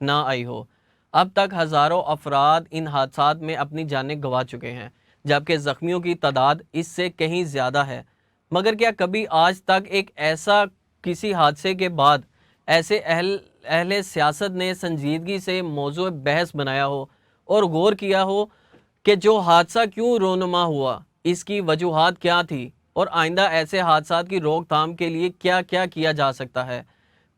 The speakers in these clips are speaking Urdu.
نہ آئی ہو۔ اب تک ہزاروں افراد ان حادثات میں اپنی جانیں گنوا چکے ہیں، جبکہ زخمیوں کی تعداد اس سے کہیں زیادہ ہے۔ مگر کیا کبھی آج تک ایک ایسا کسی حادثے کے بعد ایسے اہل سیاست نے سنجیدگی سے موضوع بحث بنایا ہو اور غور کیا ہو کہ جو حادثہ کیوں رونما ہوا، اس کی وجوہات کیا تھی، اور آئندہ ایسے حادثات کی روک تھام کے لیے کیا کیا کیا جا سکتا ہے؟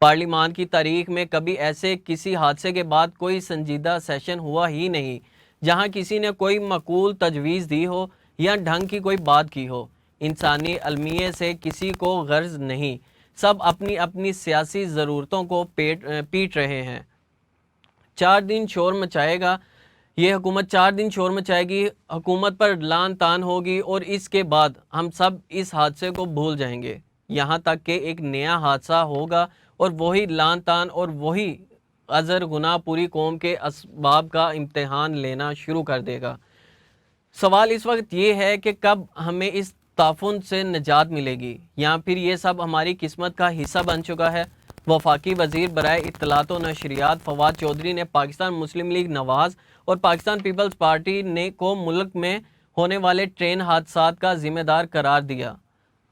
پارلیمان کی تاریخ میں کبھی ایسے کسی حادثے کے بعد کوئی سنجیدہ سیشن ہوا ہی نہیں جہاں کسی نے کوئی معقول تجویز دی ہو یا ڈھنگ کی کوئی بات کی ہو۔ انسانی المیے سے کسی کو غرض نہیں، سب اپنی اپنی سیاسی ضرورتوں کو پیٹ رہے ہیں۔ 4 دن شور مچائے گا یہ حکومت، 4 دن شور مچائے گی، حکومت پر لان تان ہوگی، اور اس کے بعد ہم سب اس حادثے کو بھول جائیں گے، یہاں تک کہ ایک نیا حادثہ ہوگا اور وہی لان تان اور وہی عذر گناہ پوری قوم کے اسباب کا امتحان لینا شروع کر دے گا۔ سوال اس وقت یہ ہے کہ کب ہمیں اس تعفن سے نجات ملے گی، یا پھر یہ سب ہماری قسمت کا حصہ بن چکا ہے؟ وفاقی وزیر برائے اطلاعات و نشریات فواد چودھری نے پاکستان مسلم لیگ نواز اور پاکستان پیپلز پارٹی کو ملک میں ہونے والے ٹرین حادثات کا ذمہ دار قرار دیا۔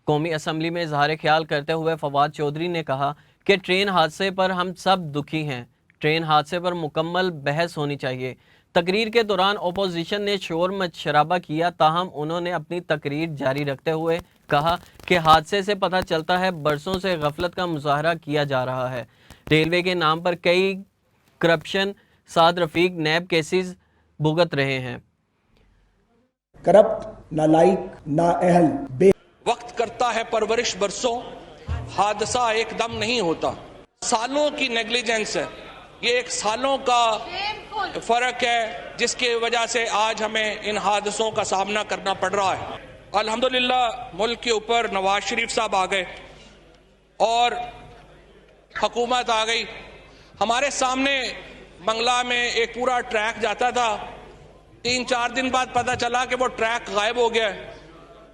قومی اسمبلی میں اظہار خیال کرتے ہوئے فواد چودھری نے کہا کہ ٹرین حادثے پر ہم سب دکھی ہیں، ٹرین حادثے پر مکمل بحث ہونی چاہیے۔ تقریر کے دوران اپوزیشن نے شور شرابہ کیا، تاہم انہوں نے اپنی تقریر جاری رکھتے ہوئے کہا کہ حادثے سے پتہ چلتا ہے برسوں سے غفلت کا مظاہرہ کیا جا رہا ہے۔ ریلوے کے نام پر کئی کرپشن، سعد رفیق نیب کیسز بھگت رہے ہیں۔ کرپٹ، نالائق، نااہل، بے وقت کرتا ہے پرورش برسوں، حادثہ ایک دم نہیں ہوتا۔ سالوں کی نیگلیجنس ہے، یہ ایک سالوں کا فرق ہے جس کی وجہ سے آج ہمیں ان حادثوں کا سامنا کرنا پڑ رہا ہے۔ الحمدللہ ملک کے اوپر نواز شریف صاحب آ گئے اور حکومت آ گئی۔ ہمارے سامنے منگلا میں ایک پورا ٹریک جاتا تھا، 3-4 دن بعد پتہ چلا کہ وہ ٹریک غائب ہو گیا ہے۔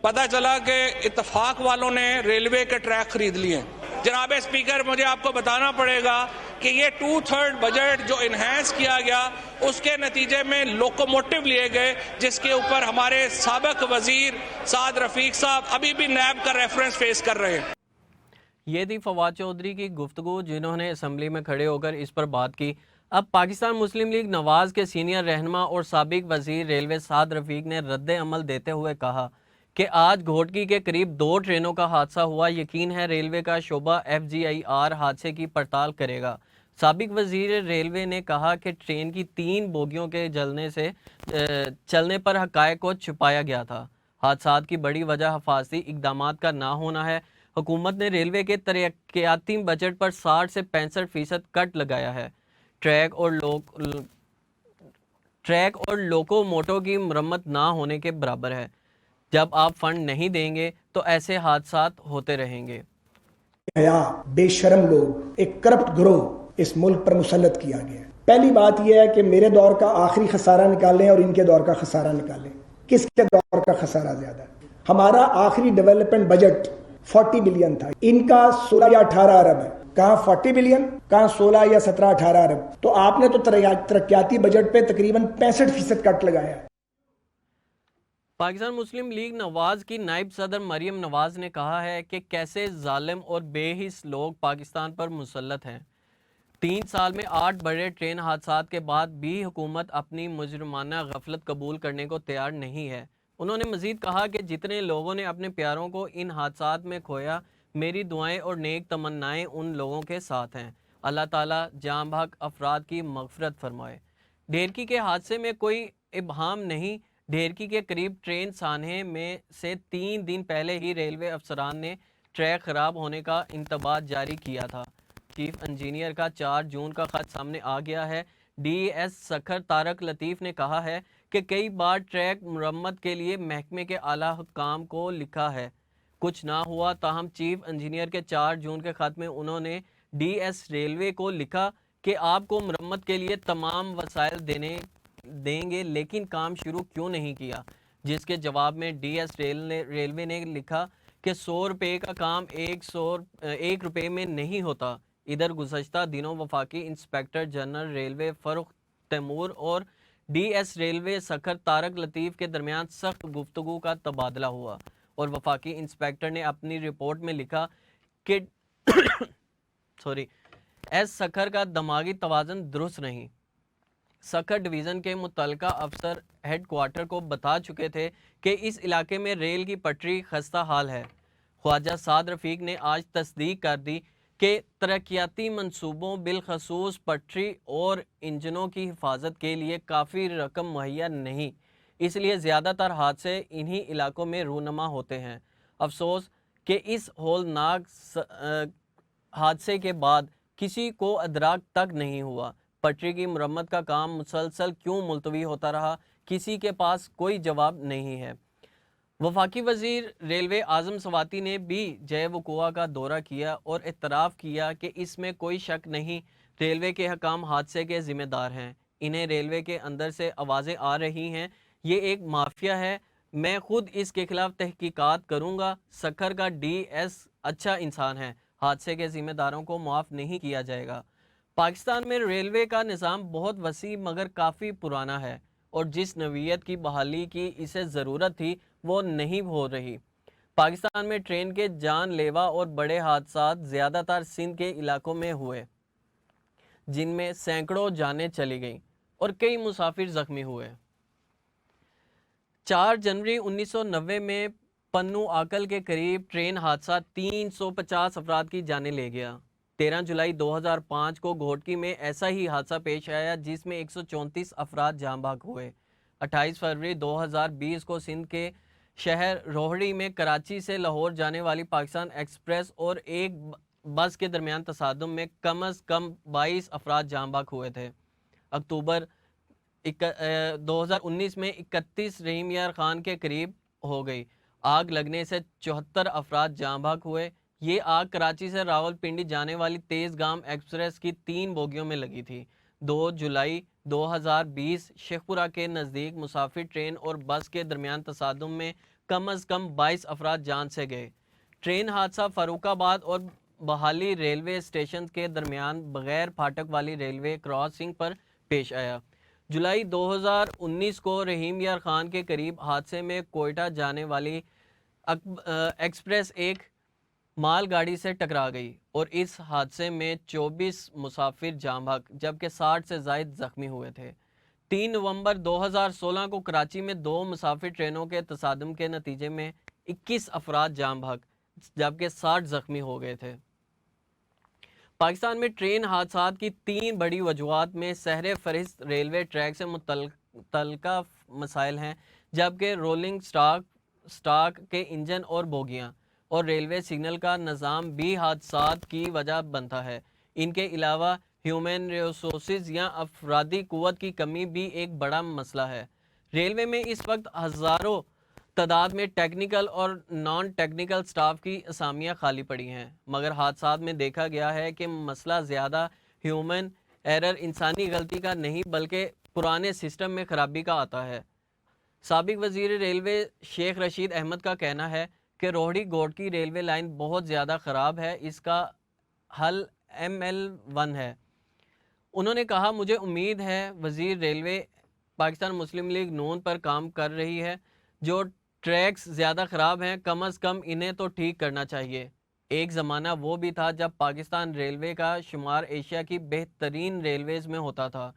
پتہ چلا کہ اتفاق والوں نے ریلوے کے ٹریک خرید لیے۔ جناب اسپیکر، مجھے آپ کو بتانا پڑے گا کہ یہ 2/3 بجٹ جو انہینس کیا گیا اس کے نتیجے میں لوکوموٹیو لیے گئے، جس کے اوپر ہمارے سابق وزیر سعد رفیق صاحب ابھی بھی نیب کا ریفرنس فیس کر رہے ہیں۔ یہ تھی فواد چودھری کی گفتگو، جنہوں نے اسمبلی میں کھڑے ہو کر اس پر بات کی۔ اب پاکستان مسلم لیگ نواز کے سینئر رہنما اور سابق وزیر ریلوے سعد رفیق نے رد عمل دیتے ہوئے کہا کہ آج گھوٹکی کے قریب 2 ٹرینوں کا حادثہ ہوا، یقین ہے ریلوے کا شعبہ FGIR حادثے کی پڑتال کرے گا۔ سابق وزیر ریلوے نے کہا کہ ٹرین کی 3 بوگیوں کے چلنے پر حقائق کو چھپایا گیا تھا۔ حادثات کی بڑی وجہ حفاظتی اقدامات کا نہ ہونا ہے۔ حکومت نے ریلوے کے ترقیاتی بجٹ پر 60 سے 65% کٹ لگایا ہے۔ ٹریک اور لوکو موٹو کی مرمت نہ ہونے کے برابر ہے۔ جب آپ فنڈ نہیں دیں گے تو ایسے حادثات ہوتے رہیں گے۔ حیا، بے شرم لوگ، ایک کرپٹ گروہ اس ملک پر مسلط کیا گیا ہے۔ پہلی بات یہ ہے کہ میرے دور کا آخری خسارہ نکالیں اور ان کے دور کا خسارہ نکالیں۔ کس کے دور کا خسارہ زیادہ ہے؟ ہمارا آخری ڈیولپمنٹ بجٹ 40 بلین تھا، ان کا 16 یا 18 ارب ہے۔ کہاں 40 بلین، کہاں 16 یا 17-18 ارب۔ تو آپ نے تو ترقیاتی بجٹ پہ تقریباً 65% کٹ لگایا ہے۔ پاکستان مسلم لیگ نواز کی نائب صدر مریم نواز نے کہا ہے کہ کیسے ظالم اور بے حس لوگ پاکستان پر مسلط ہیں۔ 3 سال میں 8 بڑے ٹرین حادثات کے بعد بھی حکومت اپنی مجرمانہ غفلت قبول کرنے کو تیار نہیں ہے۔ انہوں نے مزید کہا کہ جتنے لوگوں نے اپنے پیاروں کو ان حادثات میں کھویا، میری دعائیں اور نیک تمنائیں ان لوگوں کے ساتھ ہیں۔ اللہ تعالیٰ جاں بحق افراد کی مغفرت فرمائے۔ ڈھیرکی کے حادثے میں کوئی ابہام نہیں۔ ڈھیرکی کے قریب ٹرین سانحے میں سے 3 دن پہلے ہی ریلوے افسران نے ٹریک خراب ہونے کا انتباہ جاری کیا تھا۔ چیف انجینئر کا 4 جون کا خط سامنے آ گیا ہے۔ ڈی ایس سکھر طارق لطیف نے کہا ہے کہ کئی بار ٹریک مرمت کے لیے محکمے کے اعلیٰ حکام کو لکھا ہے، کچھ نہ ہوا، تاہم چیف انجینئر کے 4 جون کے خط میں انہوں نے ڈی ایس ریلوے کو لکھا کہ آپ کو مرمت کے لیے تمام وسائل دیں گے، لیکن کام شروع کیوں نہیں کیا؟ جس کے جواب میں ڈی ایس ریلوے نے لکھا کہ 100 روپے کا کام 1 روپے میں نہیں ہوتا، ادھر گزشتہ دنوں وفاقی inspector general railway Farrukh Taimur اور D S railway Sukkur Tariq Latif کے درمیان سخت گفتگو کا تبادلہ ہوا اور وفاقی انسپیکٹر نے اپنی رپورٹ میں لکھا کہ ایس سکھر کا دماغی توازن درست نہیں۔ سکھر ڈویژن کے متعلقہ افسر ہیڈ کوارٹر کو بتا چکے تھے کہ اس علاقے میں ریل کی پٹری خستہ حال ہے۔ خواجہ سعد رفیق نے آج تصدیق کر دی کہ ترقیاتی منصوبوں بالخصوص پٹری اور انجنوں کی حفاظت کے لیے کافی رقم مہیا نہیں، اس لیے زیادہ تر حادثے انہی علاقوں میں رونما ہوتے ہیں۔ افسوس کہ اس ہولناک حادثے کے بعد کسی کو ادراک تک نہیں ہوا۔ پٹری کی مرمت کا کام مسلسل کیوں ملتوی ہوتا رہا، کسی کے پاس کوئی جواب نہیں ہے۔ وفاقی وزیر ریلوے اعظم سواتی نے بھی جے وقوعہ کا دورہ کیا اور اعتراف کیا کہ اس میں کوئی شک نہیں ریلوے کے حکام حادثے کے ذمہ دار ہیں۔ انہیں ریلوے کے اندر سے آوازیں آ رہی ہیں، یہ ایک مافیا ہے، میں خود اس کے خلاف تحقیقات کروں گا۔ سکھر کا ڈی ایس اچھا انسان ہے، حادثے کے ذمہ داروں کو معاف نہیں کیا جائے گا۔ پاکستان میں ریلوے کا نظام بہت وسیع مگر کافی پرانا ہے اور جس نوعیت کی بحالی کی اسے ضرورت تھی وہ نہیں ہو رہی۔ پاکستان میں ٹرین کے جان لیوا اور بڑے حادثات زیادہ تر سندھ کے علاقوں میں ہوئے، جن میں سینکڑوں جانیں چلی گئیں اور کئی مسافر زخمی ہوئے۔ 4 جنوری 1990 میں پنو آکل کے قریب ٹرین حادثہ 350 افراد کی جانیں لے گیا۔ 13 جولائی 2005 کو گھوٹکی میں ایسا ہی حادثہ پیش آیا جس میں 134 افراد جاں بحق ہوئے۔ 28 فروری 2020 کو سندھ کے شہر روہڑی میں کراچی سے لاہور جانے والی پاکستان ایکسپریس اور ایک بس کے درمیان تصادم میں کم از کم 22 افراد جاں بحق ہوئے تھے۔ اکتوبر 2019 میں 31 رحیم یار خان کے قریب ہو گئی۔ آگ لگنے سے 74 افراد جاں بحق ہوئے۔ یہ آگ کراچی سے راول پنڈی جانے والی تیز گام ایکسپریس کی 3 بوگیوں میں لگی تھی۔ 2 جولائی 2020 شیخ پورہ کے نزدیک مسافر ٹرین اور بس کے درمیان تصادم میں کم از کم 22 افراد جان سے گئے۔ ٹرین حادثہ فاروق آباد اور بحالی ریلوے اسٹیشن کے درمیان بغیر پھاٹک والی ریلوے کراسنگ پر پیش آیا۔ جولائی 2019 کو رحیم یار خان کے قریب حادثے میں کوئٹہ جانے والی ایکسپریس ایک مال گاڑی سے ٹکرا گئی اور اس حادثے میں 24 مسافر جاں بحق جبکہ 60 سے زائد زخمی ہوئے تھے۔ 3 نومبر 2016 کو کراچی میں 2 مسافر ٹرینوں کے تصادم کے نتیجے میں 21 افراد جاں بحق جبکہ 60 زخمی ہو گئے تھے۔ پاکستان میں ٹرین حادثات کی 3 بڑی وجوہات میں سہر فہرست ریلوے ٹریک سے متعلقہ مسائل ہیں، جبکہ رولنگ سٹاک کے انجن اور بوگیاں اور ریلوے سگنل کا نظام بھی حادثات کی وجہ بنتا ہے۔ ان کے علاوہ ہیومن ریسورسز یا افرادی قوت کی کمی بھی ایک بڑا مسئلہ ہے۔ ریلوے میں اس وقت ہزاروں تعداد میں ٹیکنیکل اور نان ٹیکنیکل سٹاف کی اسامیاں خالی پڑی ہیں، مگر حادثات میں دیکھا گیا ہے کہ مسئلہ زیادہ ہیومن ایرر انسانی غلطی کا نہیں بلکہ پرانے سسٹم میں خرابی کا آتا ہے۔ سابق وزیر ریلوے شیخ رشید احمد کا کہنا ہے کہ روہڑی گھوٹکی ریلوے لائن بہت زیادہ خراب ہے، اس کا حل ML1 ہے۔ انہوں نے کہا مجھے امید ہے وزیر ریلوے پاکستان مسلم لیگ نون پر کام کر رہی ہے، جو ٹریکس زیادہ خراب ہیں کم از کم انہیں تو ٹھیک کرنا چاہیے۔ ایک زمانہ وہ بھی تھا جب پاکستان ریلوے کا شمار ایشیا کی بہترین ریلویز میں ہوتا تھا۔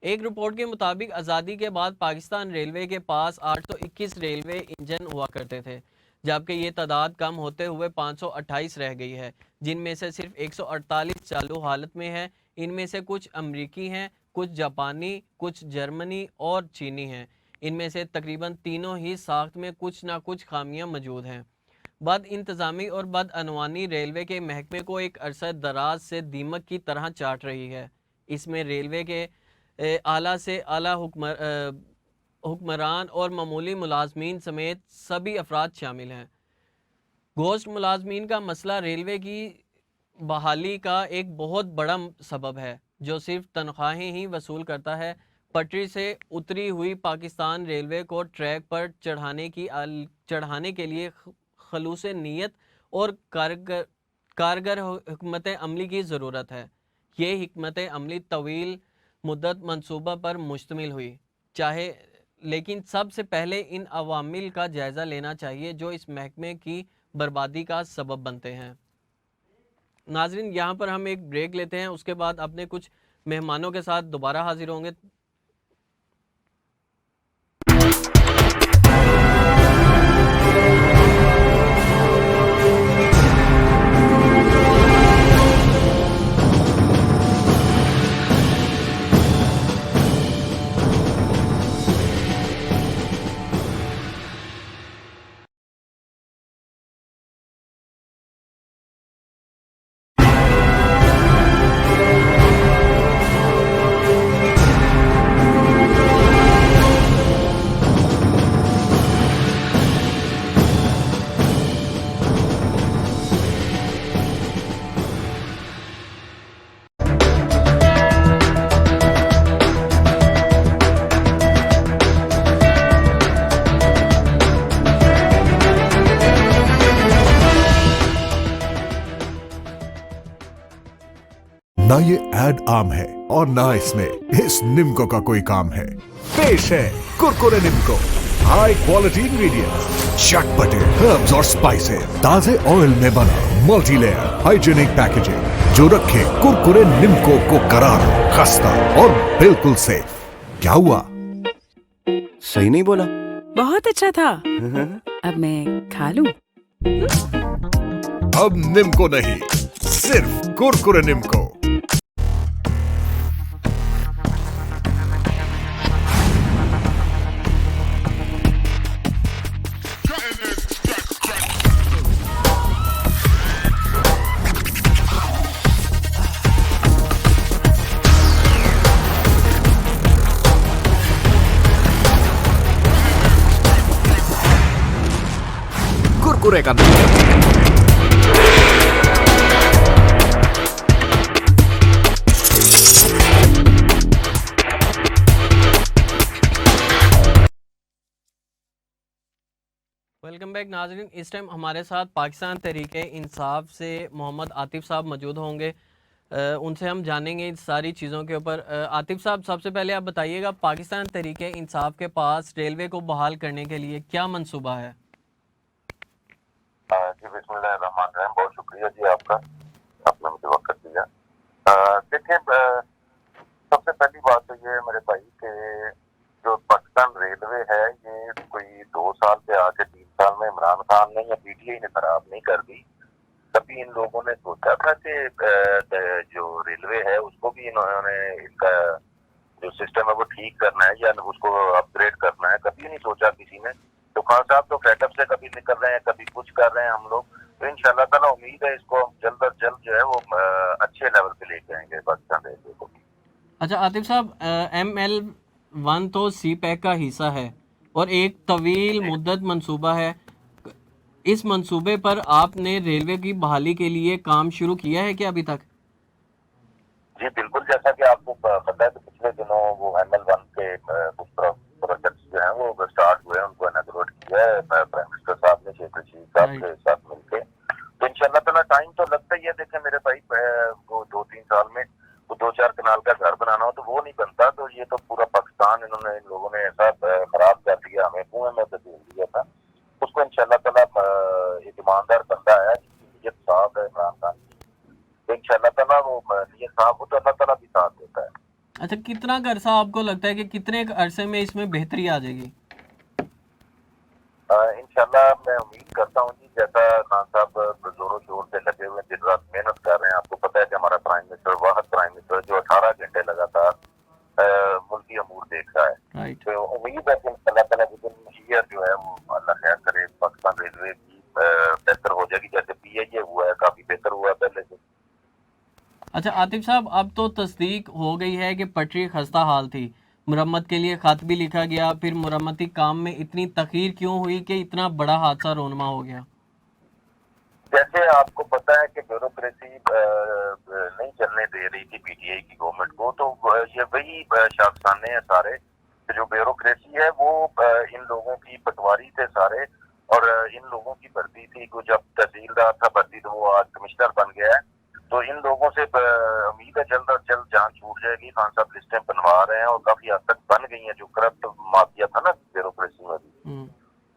ایک رپورٹ کے مطابق آزادی کے بعد پاکستان ریلوے کے پاس 821 ریلوے انجن ہوا کرتے تھے، جبکہ یہ تعداد کم ہوتے ہوئے 528 رہ گئی ہے، جن میں سے صرف 148 چالو حالت میں ہیں۔ ان میں سے کچھ امریکی ہیں، کچھ جاپانی، کچھ جرمنی اور چینی ہیں۔ ان میں سے تقریباً تینوں ہی ساخت میں کچھ نہ کچھ خامیاں موجود ہیں۔ بد انتظامی اور بد عنوانی ریلوے کے محکمے کو ایک عرصہ دراز سے دیمک کی طرح چاٹ رہی ہے۔ اس میں ریلوے کے اعلیٰ سے اعلیٰ حکمران اور معمولی ملازمین سمیت سبھی افراد شامل ہیں۔ گوشت ملازمین کا مسئلہ ریلوے کی بحالی کا ایک بہت بڑا سبب ہے، جو صرف تنخواہیں ہی وصول کرتا ہے۔ پٹری سے اتری ہوئی پاکستان ریلوے کو ٹریک پر چڑھانے کے لیے خلوص نیت اور کارگر حکمت عملی کی ضرورت ہے. یہ حکمت عملی طویل مدت منصوبہ پر مشتمل ہوئی چاہے، لیکن سب سے پہلے ان عوامل کا جائزہ لینا چاہیے جو اس محکمے کی بربادی کا سبب بنتے ہیں. ناظرین یہاں پر ہم ایک بریک لیتے ہیں، اس کے بعد اپنے کچھ مہمانوں کے ساتھ دوبارہ حاضر ہوں گے. نہ یہ ایڈ عام ہے اور نہ اس میں اس نمکو کا کوئی کام ہے. پیش ہے Kurkure نمکو، high quality ingredient, چٹپٹے herbs اور اسپائسز، تازے آئل میں بنا، ملٹی لیئر ہائیجینک پیکیجنگ جو رکھے کرکرے نمکو کو قرار خستہ اور بالکل سیف. کیا ہوا؟ صحیح نہیں بولا؟ بہت اچھا تھا. اب میں کھا لوں؟ اب نمکو نہیں، صرف کرکرے نمکو. کرکرے کا ویلکم بیک ناظرین. اس ٹائم ہمارے ساتھ پاکستان تحریک انصاف سے محمد عاطف صاحب موجود ہوں گے. ان سے ہم جانیں گے ان ساری چیزوں کے اوپر. عاطف صاحب سب سے پہلے آپ بتائیے گا پاکستان تحریک انصاف کے پاس ریلوے کو بحال کرنے کے لیے کیا منصوبہ ہے؟ جی بسم اللہ الرحمن الرحیم. بہت شکریہ جی آپ کا، آپ نے مجھے وقت دیا. دیکھیں سب سے پہلی بات تو یہ ہے میرے بھائی کہ جو پاکستان ریلوے ہے یہ کوئی 2 سال سے آ کے 3 سال میں عمران خان نے یا پی ٹی آئی نے خراب نہیں کر دی. کبھی ان لوگوں نے سوچا تھا کہ جو ریلوے ہے اس کو بھی انہوں نے ان کا جو سسٹم ہے وہ ٹھیک کرنا ہے یا اس کو اپ گریڈ کرنا ہے. کبھی نہیں سوچا کسی نے. تو خان صاحب تو فیٹ اپ سے کبھی نکل رہے ہیں، کبھی کچھ کر رہے ہیں ہم لوگ. تو ان شاء اللہ تعالیٰ امید ہے اس کو ہم جلد از جلد جو ہے وہ اچھے لیول پہ لے کے آئیں گے پاکستان ریلوے کو. اچھا عاطف صاحب، ML1 تو سی پیک کا حصہ ہے اور ایک طویل مدت منصوبہ ہے. اس منصوبے پر آپ نے ریلوے کی بحالی کے لیے کام شروع کیا ہے کیا ابھی تک؟ جی بالکل، جیسا کہ آپ کو پتہ ہے کہ پچھلے دنوں وہ ML1 کے کچھ پروجیکٹس جو ہیں وہ اسٹارٹ ہوئے ہیں، ان کو انیگوریٹ کیا ہے پرائم منسٹر صاحب نے شیخ رشید صاحب کے ساتھ مل کے. تو انشاءاللہ تعالیٰ ٹائم تو لگتا ہی ہے. دیکھیں میرے بھائی وہ 2-3 سال میں 2-4 کنال کا گھر بنانا ہو تو وہ نہیں بنتا. تو یہ تو پورا پاکستان ان لوگوں نے ایسا خراب کر دیا، ہمیں کنویں میں تبدیل دیا تھا. اس کو انشاءاللہ تعالیٰ ایک ایماندار بندہ ہے جس کی نیت صاف ہے عمران خان کی. انشاءاللہ تعالیٰ وہ نیت صاف ہو تو اللہ تعالیٰ بھی ساتھ دیتا ہے. اچھا کتنا عرصہ آپ کو لگتا ہے کہ کتنے عرصے میں اس میں بہتری آ جائے گی؟ انشاءاللہ میں امید کرتا ہوں جی، جیسا خان صاحب زور و شور سے لگے ہوئے دن رات محنت کر رہے ہیں. آپ کو پتہ ہے کہ ہمارا پرائم منسٹر واحد پرائم منسٹر جو 18 گھنٹے لگاتار ملکی امور دیکھ رہا ہے. تو امید ہے کہ اللہ تعالیٰ کے دن ایئر جو ہے وہ اللہ خیر کرے پاکستان ریلوے کی بہتر ہو جائے گی. جیسے PIA ہوا ہے کافی بہتر ہوا ہے پہلے سے. اچھا عاطف صاحب، اب تو تصدیق ہو گئی ہے کہ پٹری خستہ حال تھی، مرمت کے لیے خط بھی لکھا گیا، پھر مرمتی کام میں اتنی تاخیر کیوں ہوئی کہ اتنا بڑا حادثہ رونما ہو گیا؟ جیسے آپ کو پتا ہے کہ بیوروکریسی نہیں چلنے دے رہی تھی PTI کی گورنمنٹ کو. تو یہ وہی شاخسانے ہیں سارے، جو بیوروکریسی ہے وہ ان لوگوں کی پٹواری تھے سارے، اور ان لوگوں کی بھرتی تھی. جب تحصیلدار تھا بھرتی تو وہ آج کمشنر بن تو ان لوگوں سے امید ہے جلد از جلد جان چھوٹ جائے گی. خان صاحب لسٹیں بنوا رہے ہیں اور کافی حد تک بن گئی ہیں. جو کرپٹ مافیا تھا نا بیوروکریسی میں بھی,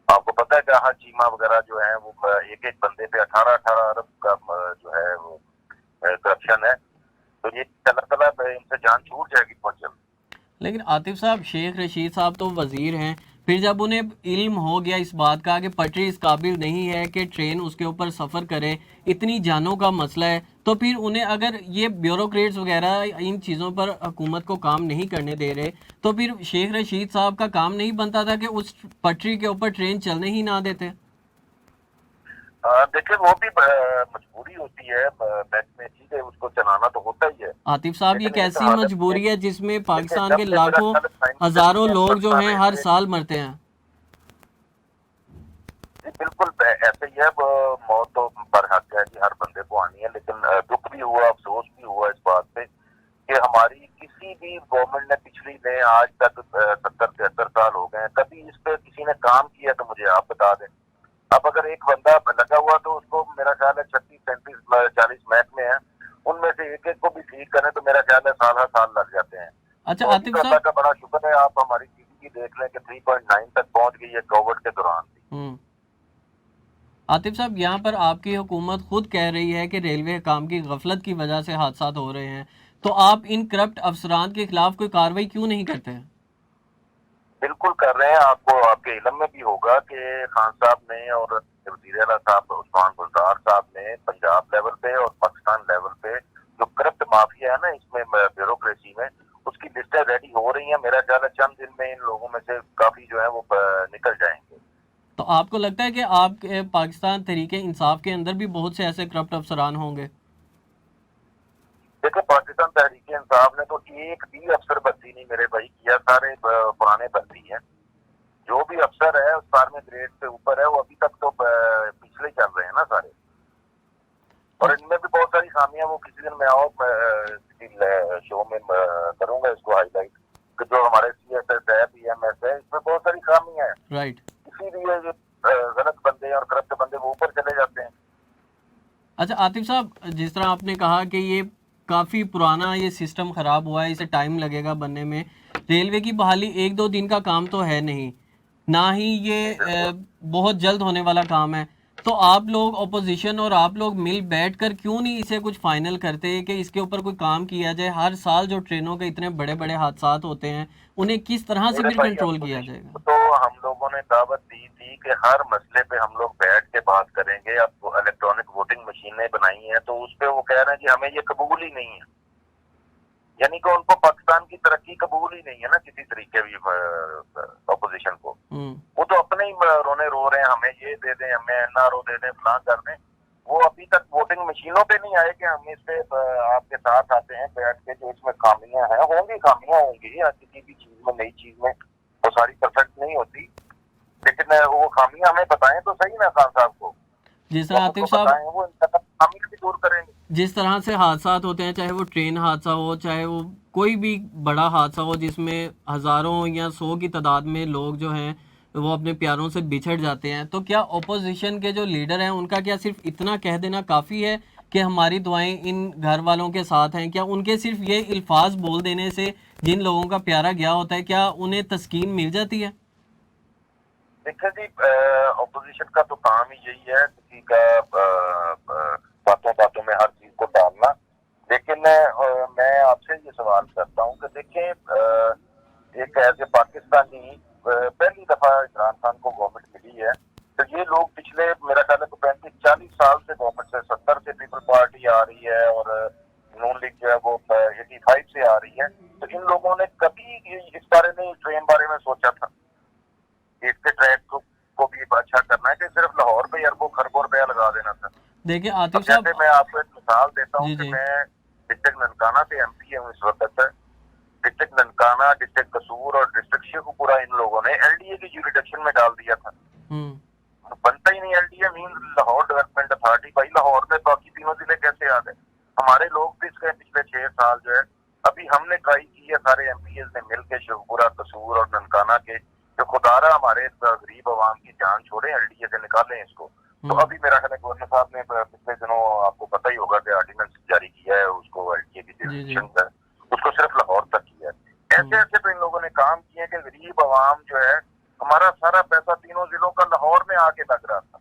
آپ کو پتا ہے کہ ہر چیما وغیرہ جو ہے وہ ایک ایک بندے پہ 18 ارب کا جو ہے وہ کرپشن ہے. تو یہ اللہ تعالیٰ ان سے جان چھوٹ جائے گی بہت جلد. لیکن عاطف صاحب, شیخ رشید صاحب تو وزیر ہیں, پھر جب انہیں علم ہو گیا اس بات کا کہ پٹری اس قابل نہیں ہے کہ ٹرین اس کے اوپر سفر کرے, اتنی جانوں کا مسئلہ ہے, تو پھر انہیں اگر یہ بیوروکریٹس وغیرہ ان چیزوں پر حکومت کو کام نہیں کرنے دے رہے, تو پھر شیخ رشید صاحب کا کام نہیں بنتا تھا کہ اس پٹری کے اوپر ٹرین چلنے ہی نہ دیتے؟ دیکھیں وہ بھی مجبوری ہوتی ہے, محکمے چیز ہے, اس کو چلانا تو ہوتا ہی ہے. عاطف صاحب, یہ کیسی مجبوری ہے جس میں پاکستان کے لاکھوں ہزاروں لوگ جو ہیں ہر سال مرتے ہیں؟ بالکل ایسے ہی ہے, موت تو برحق ہے جی, ہر بندے کو آنی ہے. لیکن دکھ بھی ہوا, افسوس بھی ہوا اس بات پہ کہ ہماری کسی بھی گورنمنٹ نے پچھلی نے آج تک 70-73 سال ہو گئے ہیں, کبھی اس پہ کسی نے کام کیا تو مجھے آپ بتا دیں. اب اگر ایک بندہ لگا ہوا تو اس کو میرا خیال ہے 36-37-40 محکمے ہیں, ان میں سے ایک ایک کو بھی ٹھیک کریں تو میرا خیال ہے سال لگ جاتے ہیں. اچھا عاطف اللہ صاحب, کا بڑا شکر ہے, آپ ہماری GDP دیکھ لیں کہ 3.9 تک پہنچ گئی ہے, کووڈ کے دوران بھی. عاطف صاحب, یہاں پر آپ کی حکومت خود کہہ رہی ہے کہ ریلوے حکام کی غفلت کی وجہ سے حادثات ہو رہے ہیں, تو آپ ان کرپٹ افسران کے خلاف کوئی کارروائی کیوں نہیں کرتے ہیں؟ بالکل کر رہے ہیں. آپ کو آپ کے علم میں بھی ہوگا کہ خان صاحب نے اور وزیر اعلیٰ صاحب عثمان گلزار صاحب نے پنجاب لیول پہ اور پاکستان لیول پہ جو کرپٹ مافیا ہے نا اس میں بیوروکریسی میں, اس کی لسٹیں ریڈی ہو رہی ہیں. میرا خیال ہے چند دن میں ان لوگوں میں سے کافی جو ہے وہ نکل جائیں گے. تو آپ کو لگتا ہے کہ آپ کے پاکستان تحریک انصاف کے اندر بھی بہت سے ایسے کرپٹ افسران ہوں گے؟ دیکھیں, پاکستان تحریک انصاف نے تو ایک بھی افسر بھرتی نہیں میرے بھائی کیا, سارے پرانے بھرتی ہیں. جو بھی افسر ہے اس بار میں گریڈ سے اوپر ہے, وہ ابھی تک تو پچھلے چل رہے ہیں نا سارے. اور ان میں بھی بہت ساری خامیاں, وہ کسی دن میں آؤ کسی شو میں کروں گا اس کو ہائی لائٹ, کہ جو ہمارے CSS ہے, PMS ہے, اس میں بہت ساری خامیاں ہیں. رائٹ. اسی لیے غلط بندے اور کرپٹ بندے وہ اوپر چلے جاتے ہیں. اچھا عاطف صاحب, جس طرح آپ نے کہا کہ یہ کافی پرانا یہ سسٹم خراب ہوا ہے, اسے ٹائم لگے گا بننے میں, ریلوے کی بحالی 1-2 دن کا کام تو ہے نہیں, نہ ہی یہ بہت جلد ہونے والا کام ہے. تو آپ لوگ اپوزیشن اور آپ لوگ مل بیٹھ کر کیوں نہیں اسے کچھ فائنل کرتے کہ اس کے اوپر کوئی کام کیا جائے؟ ہر سال جو ٹرینوں کے اتنے بڑے بڑے حادثات ہوتے ہیں, انہیں کس طرح سے پھر کنٹرول کیا جائے گا؟ تو ہم لوگوں نے دعوت دی تھی کہ ہر مسئلے پہ ہم لوگ بیٹھ کے بات کریں گے. اب الیکٹرانک ووٹنگ مشینیں بنائی ہیں تو اس پہ وہ کہہ رہے ہیں کہ ہمیں یہ قبول ہی نہیں ہے. یعنی کہ ان کو پاکستان کی ترقی قبول ہی نہیں ہے نا کسی طریقے بھی اپوزیشن کو. وہ تو اپنے ہی رونے رو رہے ہیں, ہمیں یہ دے دیں, ہمیں NRO دے دیں, فلاں کر دیں. وہ ابھی تک ووٹنگ مشینوں پہ نہیں آئے کہ ہم اس پہ آپ کے ساتھ آتے ہیں بیٹھ کے. جو اس میں خامیاں ہیں, ہوں گی خامیاں ہوں گی کسی بھی چیز میں, نئی چیز میں وہ ساری پرفیکٹ نہیں ہوتی, لیکن وہ خامیاں ہمیں بتائیں تو صحیح نا خان صاحب کو. جس طرح عاطف صاحب, وہ خامیاں بھی دور کریں گے. جس طرح سے حادثات ہوتے ہیں, چاہے وہ ٹرین حادثہ ہو, چاہے وہ کوئی بھی بڑا حادثہ ہو جس میں ہزاروں یا 100 کی تعداد میں لوگ جو ہیں وہ اپنے پیاروں سے بچھڑ جاتے ہیں, تو کیا اپوزیشن کے جو لیڈر ہیں ان کا کیا صرف اتنا کہہ دینا کافی ہے کہ ہماری دعائیں ان گھر والوں کے ساتھ ہیں؟ کیا ان کے صرف یہ الفاظ بول دینے سے جن لوگوں کا پیارا گیا ہوتا ہے, کیا انہیں تسکین مل جاتی ہے؟ دیکھیں جی, اپوزیشن کا تو کام ہی یہی ہے کسی کا باتوں باتوں میں ہر چیز کو ڈالنا. لیکن میں آپ سے یہ سوال کرتا ہوں کہ دیکھیں, ایک ایسے پاکستانی پہلی دفعہ عمران خان کو گورنمنٹ ملی ہے, تو یہ لوگ پچھلے میرا خیال ہے تو 35-40 سال سے گورنمنٹ سے 70 سے پیپل پارٹی آ رہی ہے اور نون لیگ جو ہے وہ 85 سے آ رہی ہے. تو ان لوگوں نے کبھی اس بارے میں, ٹرین بارے میں سوچا تھا اس کے ٹریک کو بھی اچھا کرنا ہے کہ صرف لاہور پہ اربوں خربوں روپیہ لگا دینا تھا؟ دیکھیں عاطف صاحب, جیسے میں آپ کو ایک مثال دیتا ہوں کہ میں ڈسٹرکٹ ننکانہ سے MP ہوں اس وقت. ڈسٹرکٹ ننکانہ, ڈسٹرکٹ قصور اور ڈسٹرکٹ شیخوپورہ ان لوگوں نے LDA کی جیوریڈکشن میں ڈال دیا تھا. بنتا ہی نہیں LDA, مین لاہور ڈیولپمنٹ اتھارٹی. بھائی لاہور میں باقی تینوں ضلع کیسے آ گئے؟ ہمارے لوگ بھی اس کے پچھلے 6 سال جو ہے ابھی ہم نے ٹرائی کی ہے سارے MPs نے مل کے, شیخوپورہ, قصور اور ننکانہ کے, کہ خدا رہا ہمارے غریب عوام کی جان چھوڑیں, LDA سے نکالیں اس کو. تو ابھی میرا خیال ہے گورنر صاحب نے پچھلے دنوں آپ کو پتہ ہی ہوگا کہ آرڈیننس جاری کیا ہے، اس کو LTA کی ڈیفینیشن ہے، اس کو صرف لاہور تک کیا ہے۔ ایسے ایسے تو ان لوگوں نے کام کیے کہ غریب عوام جو ہے، ہمارا سارا پیسہ تینوں ضلعوں کا لاہور میں آ کے لگ رہا تھا۔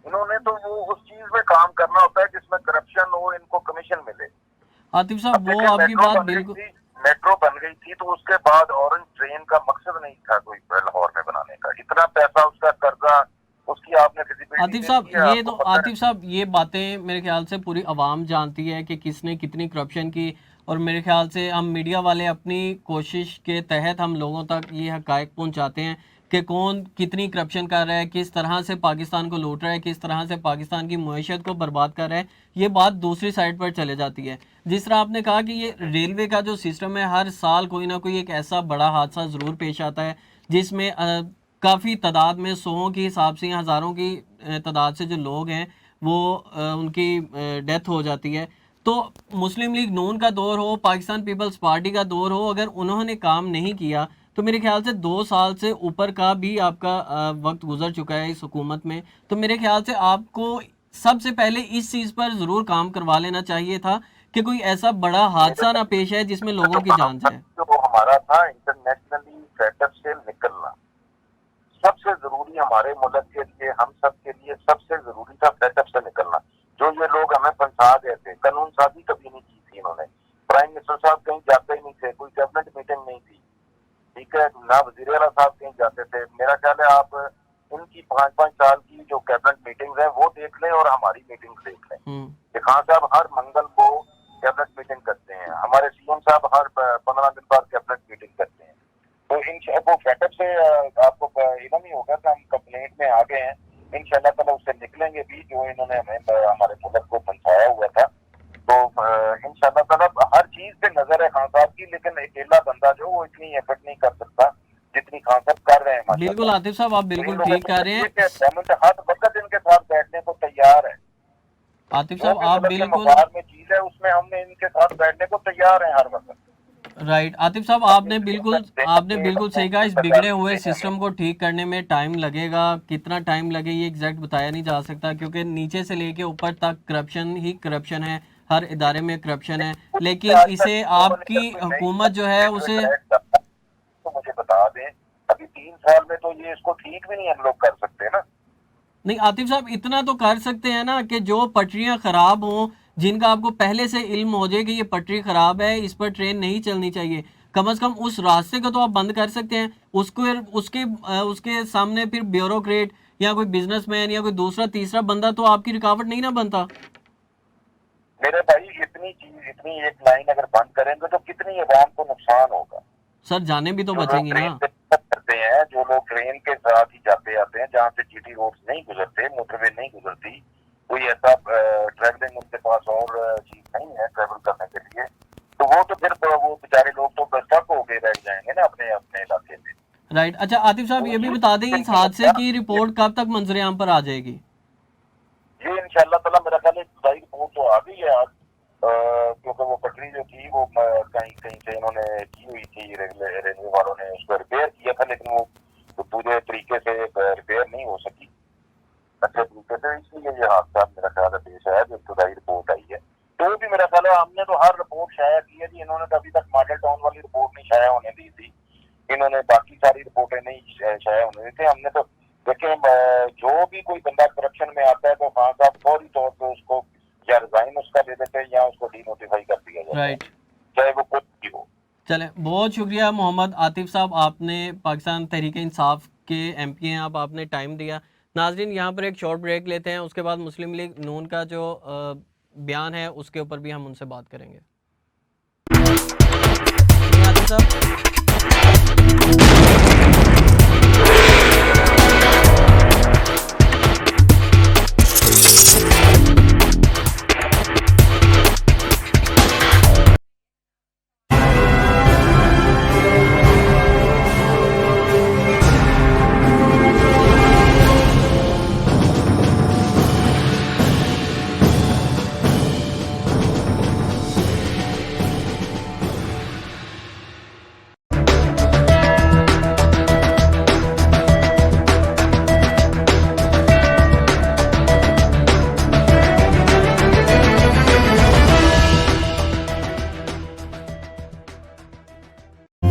انہوں نے تو وہ اس چیز میں کام کرنا ہوتا ہے جس میں کرپشن ہو، ان کو کمیشن ملے۔ عاطف صاحب وہ آپ کی بات بالکل، میٹرو بن گئی تھی تو اس کے بعد اورنج ٹرین کا مقصد نہیں تھا کوئی لاہور میں بنانے کا، اتنا پیسہ اس کا قرضہ اس کی آپ نے عاطف صاحب یہ تو عاطف صاحب یہ باتیں میرے خیال سے پوری عوام جانتی ہے کہ کس نے کتنی کرپشن کی، اور میرے خیال سے ہم میڈیا والے اپنی کوشش کے تحت ہم لوگوں تک یہ حقائق پہنچاتے ہیں کہ کون کتنی کرپشن کر رہا ہے، کس طرح سے پاکستان کو لوٹ رہا ہے، کس طرح سے پاکستان کی معیشت کو برباد کر رہا ہے۔ یہ بات دوسری سائڈ پر چلے جاتی ہے۔ جس طرح آپ نے کہا کہ یہ ریلوے کا جو سسٹم ہے، ہر سال کوئی نہ کوئی ایک ایسا بڑا حادثہ ضرور پیش آتا ہے جس میں کافی تعداد میں سوؤں کی حساب سے یا ہزاروں کی تعداد سے جو لوگ ہیں وہ ان کی ڈیتھ ہو جاتی ہے۔ تو مسلم لیگ نون کا دور ہو، پاکستان پیپلز پارٹی کا دور ہو، اگر انہوں نے کام نہیں کیا تو میرے خیال سے 2 سال سے اوپر کا بھی آپ کا وقت گزر چکا ہے اس حکومت میں، تو میرے خیال سے آپ کو سب سے پہلے اس چیز پر ضرور کام کروا لینا چاہیے تھا کہ کوئی ایسا بڑا حادثہ نہ پیش ہے جس میں لوگوں کی جان جائے۔ جو ہمارا تھا انٹرنیشنلی سیٹ اپ سے نکلنا سب سے ضروری، ہمارے ملک کے لیے، ہم سب کے لیے سب سے ضروری تھا سیٹ اپ سے نکلنا۔ جو یہ لوگ ہمیں پھنسا گئے تھے، قانون سازی کبھی نہیں کی تھی انہوں نے، پرائم منسٹر صاحب کہیں جاتے ہی نہیں تھے، کوئی کیبنٹ میٹنگ نہیں تھی، ٹھیک ہے، نہ وزیر اعلیٰ صاحب کہیں جاتے تھے۔ میرا خیال ہے آپ ان کی 5-5 سال کی جو کیبنٹ میٹنگز ہیں وہ دیکھ لیں اور ہماری میٹنگ دیکھ لیں کہ خان صاحب ہر منگل کو کیبنٹ میٹنگ کرتے ہیں، ہمارے CM صاحب ہر 15 دن بعد کیبنٹ میٹنگ کرتے ہیں۔ تو وہ سیٹ اپ سے آپ کو علم ہی ہوگا کہ ہم کمپلینٹ میں آ گئے ہیں، انشاءاللہ تعالیٰ اس سے نکلیں گے بھی، جو انہوں نے ہمیں ہمارے ملک کو پھنسایا ہوا تھا۔ تو انشاءاللہ تعالیٰ ہر چیز پہ نظر ہے خان صاحب کی، لیکن اکیلا بندہ جو وہ اتنی ایفرٹ نہیں کر سکتا جتنی خان صاحب کر رہے ہیں۔ بالکل عاطف صاحب آپ بالکل ٹھیک کہہ رہے ہیں، گورنمنٹ ہر وقت ان کے ساتھ بیٹھنے کو تیار ہے۔ عاطف صاحب آپ بالکل میں چیز ہے اس میں ہم نے ان کے ساتھ بیٹھنے کو تیار ہیں ہر وقت۔ رائٹ عاطف صاحب آپ نے بالکل صحیح کہا، اس بگڑے ہوئے سسٹم کو ٹھیک کرنے میں ٹائم لگے گا، کتنا ٹائم لگے یہ ایگزیکٹ بتایا نہیں جا سکتا، کیونکہ نیچے سے لے کے اوپر تک کرپشن ہی کرپشن ہے، ہر ادارے میں کرپشن ہے، لیکن اسے آپ کی حکومت جو ہے اسے تو مجھے بتا دیں ابھی 3 سال میں تو یہ اس کو ٹھیک بھی نہیں ہم لوگ کر سکتے نا۔ نہیں عاطف صاحب اتنا تو کر سکتے ہیں نا کہ جو پٹریاں خراب ہوں، جن کا آپ کو پہلے سے علم ہو جائے کہ یہ پٹری خراب ہے، اس پر ٹرین نہیں چلنی چاہیے، کم از کم اس راستے کو تو آپ بند کر سکتے ہیں۔ اس کے سامنے پھر بیوروکریٹ یا کوئی بزنس مین یا کوئی دوسرا تیسرا بندہ تو آپ کی رکاوٹ نہیں نہ بنتا۔ میرے بھائی اتنی ایک لائن اگر بند کریں گے تو کتنی عوام کو نقصان ہوگا۔ سر جانے بھی تو بچیں گی نا۔ کرتے ہیں جو لوگ ٹرین کے ساتھ ہی جاتے آتے ہیں، جہاں سے GT روڈز نہیں گزرتے، موٹر وے نہیں گزرتی، کوئی ایسا ٹریولنگ ان کے پاس اور چیز نہیں ہے ٹریول کرنے کے لیے، تو وہ تو پھر وہ بیچارے لوگ تو اسٹک ہو کے رہ جائیں گے نا اپنے علاقے میں۔ رائٹ، اچھا عاطف صاحب یہ بھی بتا دیں اس حادثے کی رپورٹ کب تک منظر عام پر آ جائے گی؟ یہ انشاءاللہ تعالیٰ میرا خیال ہے ابتدائی رپورٹ تو آ گئی ہے آج، کیونکہ وہ پٹری جو تھی وہ کہیں سے انہوں نے کی ہوئی تھی، ریلوے والوں نے اس کو ریپیئر کیا تھا، لیکن وہ پورے طریقے سے ریپیئر نہیں ہو سکی اچھے طریقے سے، اس لیے یہ حادثہ میرا خیال ہے پیش آیا جو ابتدائی رپورٹ آئی ہے۔ تو بھی میرا خیال ہے ہم نے تو ہر رپورٹ شائع کی ہے جی، انہوں نے ابھی تک ماڈل ٹاؤن والی رپورٹ نہیں شائع ہونے دی تھی، انہوں نے باقی ساری رپورٹیں نہیں شائع ہونے دی تھی۔ ہم نے تو دیکھیں جو بھی کوئی بندہ کرپشن میں آتا ہے تو خان صاحب فوری طور پہ اس کو یا ریزائن اس کا دے دیتے ہیں یا اس کو ڈی نوٹیفائی کر دیا جاتا ہے، چاہے وہ کچھ بھی ہو۔ چلیں بہت شکریہ محمد عاطف صاحب، آپ نے پاکستان تحریک انصاف کے MP ہیں آپ نے ٹائم دیا۔ ناظرین یہاں پر ایک شارٹ بریک لیتے ہیں، اس کے بعد مسلم لیگ نون کا جو بیان ہے اس کے اوپر بھی ہم ان سے بات کریں گے۔ عاطف صاحب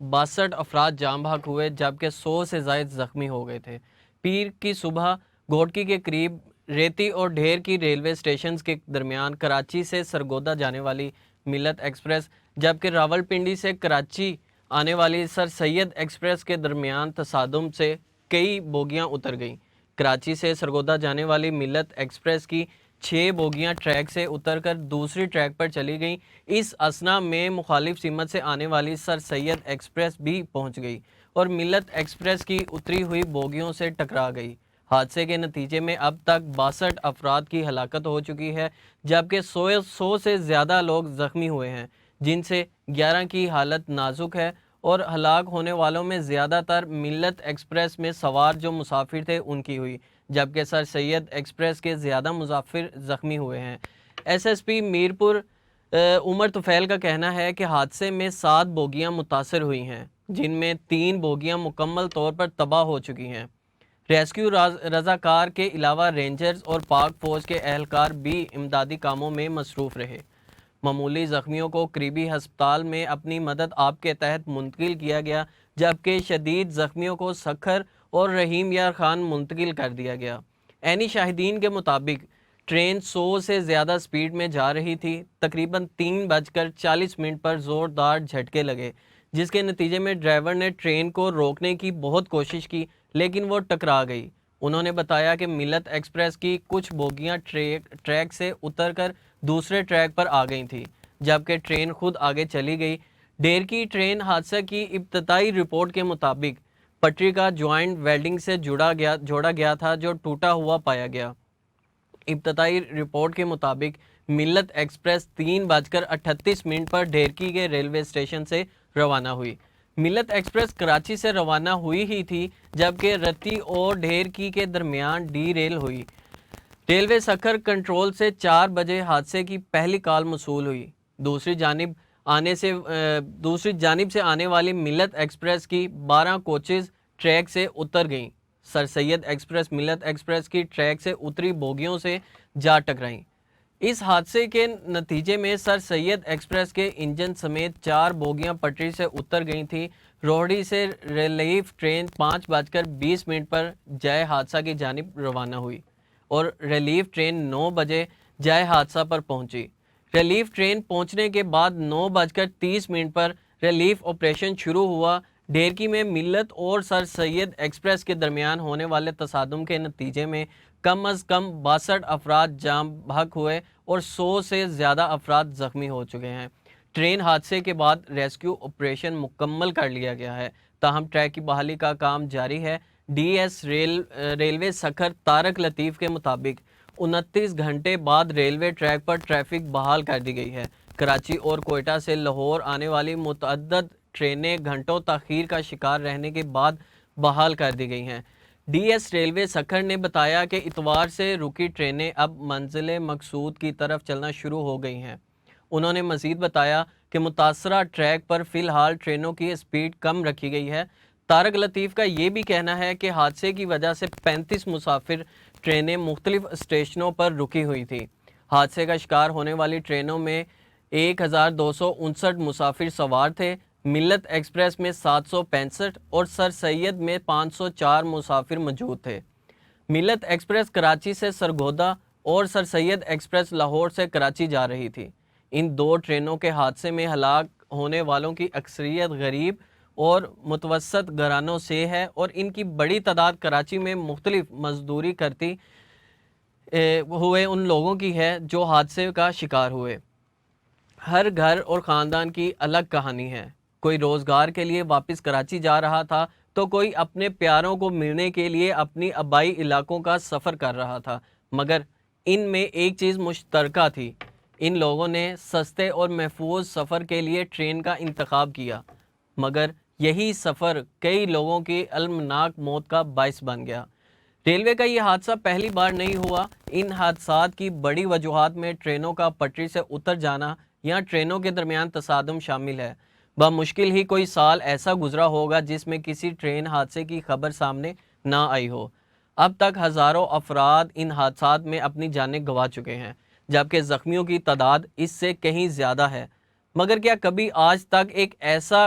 62 افراد جاں بحق ہوئے جبکہ 100 سے زائد زخمی ہو گئے تھے۔ پیر کی صبح گھوٹکی کے قریب ریتی اور ڈھیر کی ریلوے اسٹیشنز کے درمیان کراچی سے سرگودا جانے والی ملت ایکسپریس جبکہ راولپنڈی سے کراچی آنے والی سر سید ایکسپریس کے درمیان تصادم سے کئی بوگیاں اتر گئیں۔ کراچی سے سرگودا جانے والی ملت ایکسپریس کی 6 بوگیاں ٹریک سے اتر کر دوسری ٹریک پر چلی گئیں۔ اس اثنا میں مخالف سمت سے آنے والی سر سید ایکسپریس بھی پہنچ گئی اور ملت ایکسپریس کی اتری ہوئی بوگیوں سے ٹکرا گئی۔ حادثے کے نتیجے میں اب تک 62 افراد کی ہلاکت ہو چکی ہے جبکہ 100 سے زیادہ لوگ زخمی ہوئے ہیں، جن سے 11 کی حالت نازک ہے، اور ہلاک ہونے والوں میں زیادہ تر ملت ایکسپریس میں سوار جو مسافر تھے ان کی ہوئی، جبکہ سر سید ایکسپریس کے زیادہ مسافر زخمی ہوئے ہیں۔ ایس ایس پی میرپور عمر طفیل کا کہنا ہے کہ حادثے میں 7 بوگیاں متاثر ہوئی ہیں، جن میں 3 بوگیاں مکمل طور پر تباہ ہو چکی ہیں۔ ریسکیو رضاکار کے علاوہ رینجرز اور پاک فوج کے اہلکار بھی امدادی کاموں میں مصروف رہے۔ معمولی زخمیوں کو قریبی ہسپتال میں اپنی مدد آپ کے تحت منتقل کیا گیا جبکہ شدید زخمیوں کو سکھر اور رحیم یار خان منتقل کر دیا گیا۔ عینی شاہدین کے مطابق ٹرین 100 سے زیادہ سپیڈ میں جا رہی تھی۔ تقریباً 3:40 پر زوردار جھٹکے لگے جس کے نتیجے میں ڈرائیور نے ٹرین کو روکنے کی بہت کوشش کی لیکن وہ ٹکرا گئی۔ انہوں نے بتایا کہ ملت ایکسپریس کی کچھ بوگیاں ٹریک سے اتر کر دوسرے ٹریک پر آ گئی تھی جبکہ ٹرین خود آگے چلی گئی۔ ڈیر کی ٹرین حادثہ کی ابتدائی رپورٹ کے مطابق پٹری کا جوائنٹ ویلڈنگ سے جوڑا گیا تھا جو ٹوٹا ہوا پایا گیا۔ ابتدائی رپورٹ کے مطابق ملت ایکسپریس 3:38 پر ڈھیرکی کے ریلوے اسٹیشن سے روانہ ہوئی۔ ملت ایکسپریس کراچی سے روانہ ہوئی ہی تھی جبکہ رتی اور ڈھیرکی کے درمیان ڈی ریل ہوئی۔ ریلوے سکھر کنٹرول سے 4 بجے حادثے کی پہلی کال موصول ہوئی۔ دوسری جانب سے آنے والی ملت ایکسپریس کی 12 کوچز ٹریک سے اتر گئیں۔ سر سید ایکسپریس ملت ایکسپریس کی ٹریک سے اتری بوگیوں سے جا ٹکرائیں۔ اس حادثے کے نتیجے میں سر سید ایکسپریس کے انجن سمیت 4 بوگیاں پٹری سے اتر گئی تھیں۔ روہڑی سے ریلیف ٹرین 5:20 پر جائے حادثہ کی جانب روانہ ہوئی اور ریلیف ٹرین 9 بجے جائے حادثہ پر پہنچی۔ ریلیف ٹرین پہنچنے کے بعد 9:30 پر ریلیف آپریشن شروع ہوا۔ ڈھیرکی میں ملت اور سر سید ایکسپریس کے درمیان ہونے والے تصادم کے نتیجے میں کم از کم 62 افراد جاں بحق ہوئے اور 100 سے زیادہ افراد زخمی ہو چکے ہیں۔ ٹرین حادثے کے بعد ریسکیو آپریشن مکمل کر لیا گیا ہے، تاہم ٹریک کی بحالی کا کام جاری ہے۔ D S railway Sukkur Tariq Latif کے مطابق 29 گھنٹے بعد ریلوے ٹریک پر ٹریفک بحال کر دی گئی ہے۔ کراچی اور کوئٹہ سے لاہور آنے والی متعدد ٹرینیں گھنٹوں تاخیر کا شکار رہنے کے بعد بحال کر دی گئی ہیں۔ ڈی ایس ریلوے سکھر نے بتایا کہ اتوار سے رکی ٹرینیں اب منزل مقصود کی طرف چلنا شروع ہو گئی ہیں۔ انہوں نے مزید بتایا کہ متاثرہ ٹریک پر فی الحال ٹرینوں کی سپیڈ کم رکھی گئی ہے۔ طارق لطیف کا یہ بھی کہنا ہے کہ حادثے کی وجہ سے 35 مسافر ٹرینیں مختلف اسٹیشنوں پر رکی ہوئی تھیں۔ حادثے کا شکار ہونے والی ٹرینوں میں 1259 مسافر سوار تھے۔ ملت ایکسپریس میں 765 اور سر سید میں 504 مسافر موجود تھے۔ ملت ایکسپریس کراچی سے سرگودا اور سر سید ایکسپریس لاہور سے کراچی جا رہی تھی۔ ان 2 ٹرینوں کے حادثے میں ہلاک ہونے والوں کی اکثریت غریب اور متوسط گھرانوں سے ہے اور ان کی بڑی تعداد کراچی میں مختلف مزدوری کرتی ہوئے ان لوگوں کی ہے جو حادثے کا شکار ہوئے۔ ہر گھر اور خاندان کی الگ کہانی ہے۔ کوئی روزگار کے لیے واپس کراچی جا رہا تھا تو کوئی اپنے پیاروں کو ملنے کے لیے اپنی آبائی علاقوں کا سفر کر رہا تھا، مگر ان میں ایک چیز مشترکہ تھی، ان لوگوں نے سستے اور محفوظ سفر کے لیے ٹرین کا انتخاب کیا، مگر یہی سفر کئی لوگوں کی المناک موت کا باعث بن گیا۔ ریلوے کا یہ حادثہ پہلی بار نہیں ہوا۔ ان حادثات کی بڑی وجوہات میں ٹرینوں کا پٹری سے اتر جانا یا ٹرینوں کے درمیان تصادم شامل ہے۔ بمشکل ہی کوئی سال ایسا گزرا ہوگا جس میں کسی ٹرین حادثے کی خبر سامنے نہ آئی ہو۔ اب تک ہزاروں افراد ان حادثات میں اپنی جانیں گنوا چکے ہیں، جبکہ زخمیوں کی تعداد اس سے کہیں زیادہ ہے۔ مگر کیا کبھی آج تک ایک ایسا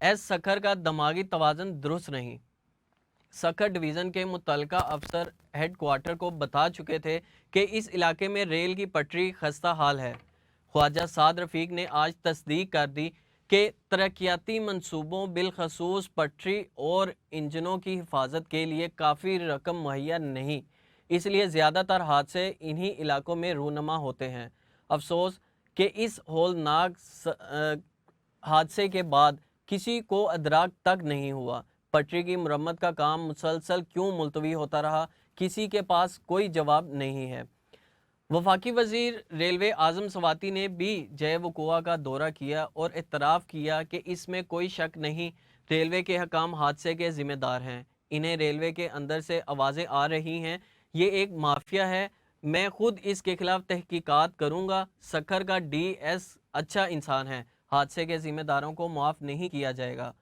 ایس سکھر کا دماغی توازن درست نہیں. سکھر ڈویژن کے متعلقہ افسر ہیڈ کوارٹر کو بتا چکے تھے کہ اس علاقے میں ریل کی پٹری خستہ حال ہے. خواجہ سعد رفیق نے آج تصدیق کر دی کہ ترقیاتی منصوبوں بالخصوص پٹری اور انجنوں کی حفاظت کے لیے کافی رقم مہیا نہیں، اس لیے زیادہ تر حادثے انہی علاقوں میں رونما ہوتے ہیں. افسوس کہ اس ہولناک حادثے کے بعد کسی کو ادراک تک نہیں ہوا. پٹری کی مرمت کا کام مسلسل کیوں ملتوی ہوتا رہا، کسی کے پاس کوئی جواب نہیں ہے. وفاقی وزیر ریلوے اعظم سواتی نے بھی جے وقوع کا دورہ کیا اور اعتراف کیا کہ اس میں کوئی شک نہیں ریلوے کے حکام حادثے کے ذمہ دار ہیں. انہیں ریلوے کے اندر سے آوازیں آ رہی ہیں یہ ایک مافیا ہے، میں خود اس کے خلاف تحقیقات کروں گا. سکھر کا ڈی ایس اچھا انسان ہے، حادثے کے ذمہ داروں کو معاف نہیں کیا جائے گا.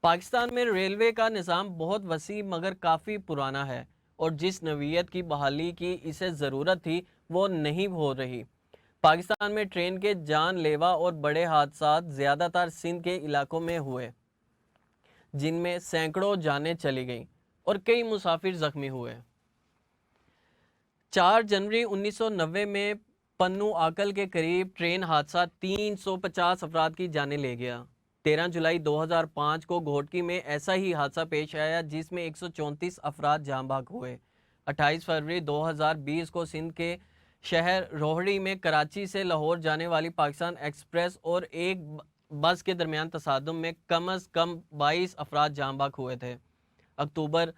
پاکستان میں ریلوے کا نظام بہت وسیع مگر کافی پرانا ہے اور جس نوعیت کی بحالی کی اسے ضرورت تھی وہ نہیں ہو رہی. پاکستان میں ٹرین کے جان لیوا اور بڑے حادثات زیادہ تر سندھ کے علاقوں میں ہوئے جن میں سینکڑوں جانیں چلی گئیں اور کئی مسافر زخمی ہوئے. 4 جنوری 1990 میں پنو آکل کے قریب ٹرین حادثہ 350 افراد کی جانیں لے گیا. 13 جولائی 2005 کو گھوٹکی میں ایسا ہی حادثہ پیش آیا جس میں 134 افراد جاں بحق ہوئے. 28 فروری 2020 کو سندھ کے شہر روہڑی میں کراچی سے لاہور جانے والی پاکستان ایکسپریس اور ایک بس کے درمیان تصادم میں کم از کم 22 افراد جاں بحق ہوئے تھے. اکتوبر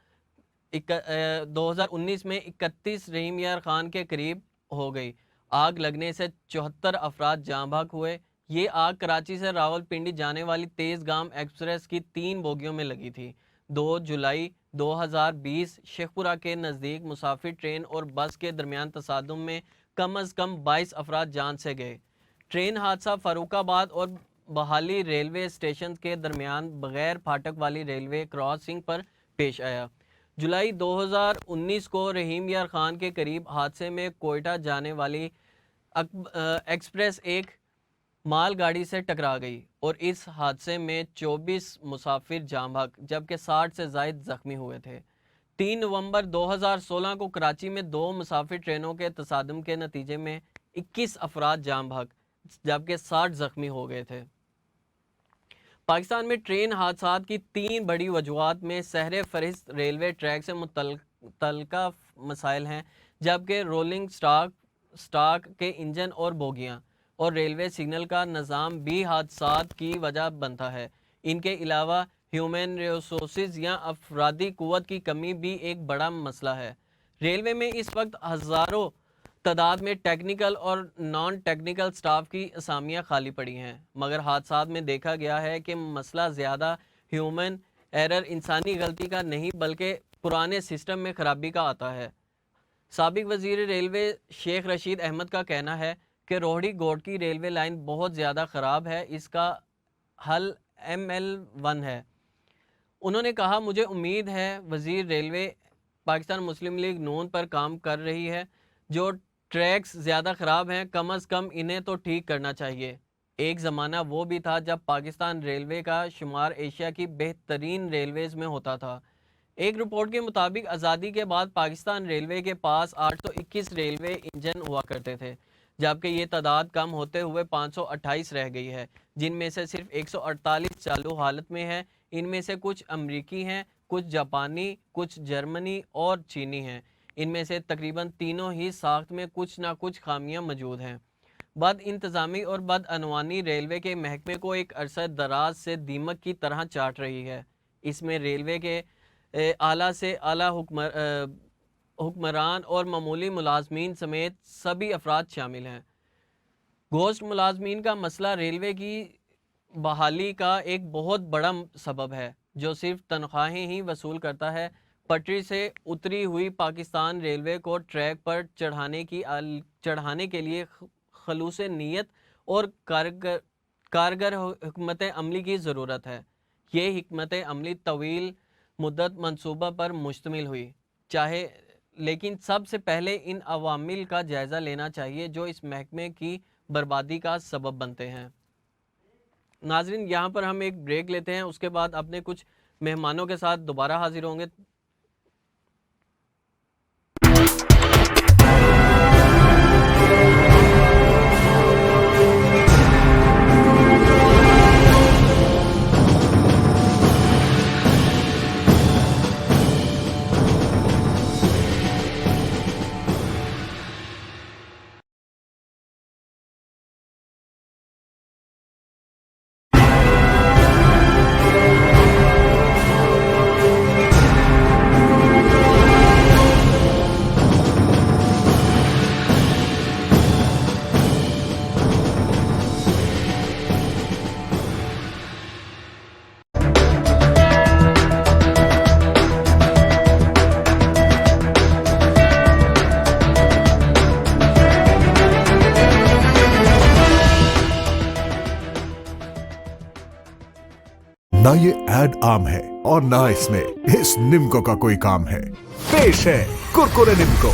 2019 میں 31 رحیم یار خان کے قریب ہو گئی. آگ لگنے سے 74 افراد جاں بحق ہوئے. یہ آگ کراچی سے راول پنڈی جانے والی تیز گام ایکسپریس کی 3 بوگیوں میں لگی تھی. 2 جولائی 2020 شیخ پورہ کے نزدیک مسافر ٹرین اور بس کے درمیان تصادم میں کم از کم 22 افراد جان سے گئے. ٹرین حادثہ فاروق آباد اور بحالی ریلوے اسٹیشن کے درمیان بغیر پھاٹک والی ریلوے کراسنگ پر پیش آیا. جولائی 2019 کو رحیم یار خان کے قریب حادثے میں کوئٹہ جانے والی ایکسپریس ایک مال گاڑی سے ٹکرا گئی اور اس حادثے میں 24 مسافر جاں بحق جبکہ 60 سے زائد زخمی ہوئے تھے. 3 نومبر 2016 کو کراچی میں 2 مسافر ٹرینوں کے تصادم کے نتیجے میں 21 افراد جاں بحق جبکہ 60 زخمی ہو گئے تھے. پاکستان میں ٹرین حادثات کی 3 بڑی وجوہات میں سہر فہرست ریلوے ٹریک سے متعلقہ مسائل ہیں جبکہ رولنگ سٹاک کے انجن اور بوگیاں اور ریلوے سگنل کا نظام بھی حادثات کی وجہ بنتا ہے. ان کے علاوہ ہیومن ریسورسز یا افرادی قوت کی کمی بھی ایک بڑا مسئلہ ہے. ریلوے میں اس وقت ہزاروں تعداد میں ٹیکنیکل اور نان ٹیکنیکل سٹاف کی اسامیاں خالی پڑی ہیں مگر حادثات میں دیکھا گیا ہے کہ مسئلہ زیادہ ہیومن ایرر انسانی غلطی کا نہیں بلکہ پرانے سسٹم میں خرابی کا آتا ہے. سابق وزیر ریلوے شیخ رشید احمد کا کہنا ہے کہ روہڑی گھوٹکی ریلوے لائن بہت زیادہ خراب ہے، اس کا حل ML1 ہے. انہوں نے کہا مجھے امید ہے وزیر ریلوے پاکستان مسلم لیگ نون پر کام کر رہی ہے. جو ٹریکس زیادہ خراب ہیں کم از کم انہیں تو ٹھیک کرنا چاہیے. ایک زمانہ وہ بھی تھا جب پاکستان ریلوے کا شمار ایشیا کی بہترین ریلویز میں ہوتا تھا. ایک رپورٹ کے مطابق آزادی کے بعد پاکستان ریلوے کے پاس 821 ریلوے انجن ہوا کرتے تھے جبکہ یہ تعداد کم ہوتے ہوئے 528 رہ گئی ہے جن میں سے صرف 148 چالو حالت میں ہے. ان میں سے کچھ امریکی ہیں، کچھ جاپانی، کچھ جرمنی اور چینی ہیں. ان میں سے تقریباً تینوں ہی ساخت میں کچھ نہ کچھ خامیاں موجود ہیں. بد انتظامی اور بد عنوانی ریلوے کے محکمے کو ایک عرصہ دراز سے دیمک کی طرح چاٹ رہی ہے. اس میں ریلوے کے اعلیٰ سے اعلیٰ حکمران اور معمولی ملازمین سمیت سبھی افراد شامل ہیں. گوشت ملازمین کا مسئلہ ریلوے کی بحالی کا ایک بہت بڑا سبب ہے جو صرف تنخواہیں ہی وصول کرتا ہے. پٹری سے اتری ہوئی پاکستان ریلوے کو ٹریک پر چڑھانے کے لیے خلوص نیت اور کارگر حکمت عملی کی ضرورت ہے. یہ حکمت عملی طویل مدت منصوبہ پر مشتمل ہوئی لیکن سب سے پہلے ان عوامل کا جائزہ لینا چاہیے جو اس محکمے کی بربادی کا سبب بنتے ہیں. ناظرین یہاں پر ہم ایک بریک لیتے ہیں, اس کے بعد اپنے کچھ مہمانوں کے ساتھ دوبارہ حاضر ہوں گے. نہ یہ ایڈ عام ہے اور نہ اس میں اس نمکو کا کوئی کام ہے. پیش ہے Kurkure نمکو,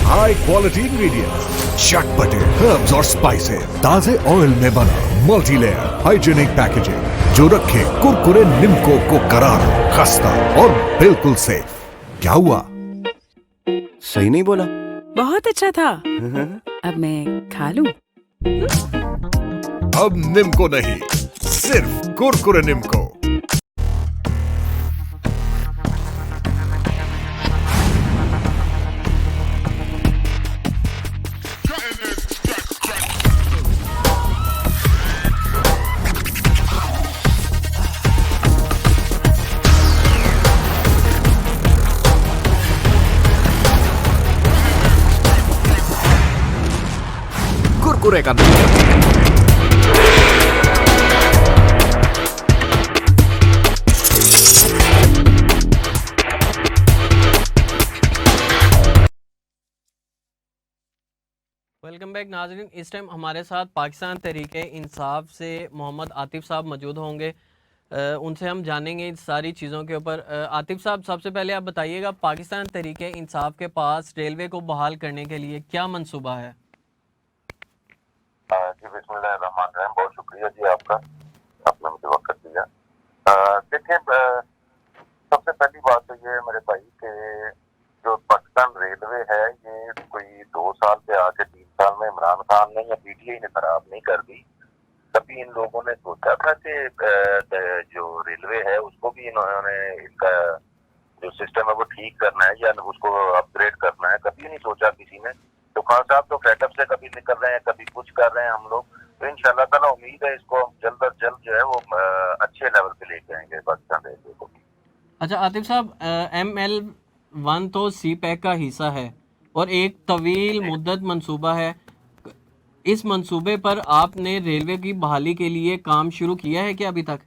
high quality ingredients, چٹپٹے herbs اور اسپائسز, تازے آئل میں بنا, ملٹی لیئر, ہائیجینک پیکیجنگ جو رکھے کرکرے نمکو کو قرار, خستہ اور بالکل سیف. کیا ہوا؟ صحیح نہیں بولا؟ بہت اچھا تھا. اب میں کھا لوں؟ اب نمکو نہیں, صرف کرکرے نمکو. کرکرے کا نام. ویلکم بیک ناظرین. اس ٹائم ہمارے ساتھ پاکستان تحریک انصاف سے محمد عاطف صاحب موجود ہوں گے, ان سے ہم جانیں گے ان ساری چیزوں کے اوپر. عاطف صاحب سب سے پہلے آپ بتائیے گا پاکستان تحریک انصاف کے پاس ریلوے کو بحال کرنے کے لیے کیا منصوبہ ہے؟ جی بسم اللہ الرحمن الرحیم, بہت شکریہ جی آپ کا, آپ نے مجھے وقت دیا. دیکھیں سب سے پہلی بات تو یہ ہے میرے بھائی کہ جو پاکستان ریلوے ہے یہ کوئی 2 سال سے آ کے 3 سال میں عمران خان نے یا پی ٹی آئی نے خراب نہیں کر دی. کبھی ان لوگوں نے سوچا تھا کہ جو ریلوے ہے اس کو بھی انہوں نے ان کا جو سسٹم ہے وہ ٹھیک کرنا ہے یا اس کو اپ گریڈ کرنا ہے, کبھی نہیں سوچا کسی نے. تو خان صاحب تو فیٹ اپ سے کبھی نکل رہے ہیں, کبھی کچھ کر رہے ہیں ہم لوگ. تو ان شاء اللہ تعالیٰ امید ہے اس کو ہم جلد از جلد جو ہے وہ اچھے لیول پہ لے کے آئیں گے پاکستان ریلوے کو. اچھا عاطف صاحب, ML1 تو سی پیک کا حصہ ہے اور ایک طویل مدت منصوبہ ہے. اس منصوبے پر آپ نے ریلوے کی بحالی کے لیے کام شروع کیا ہے کیا ابھی تک؟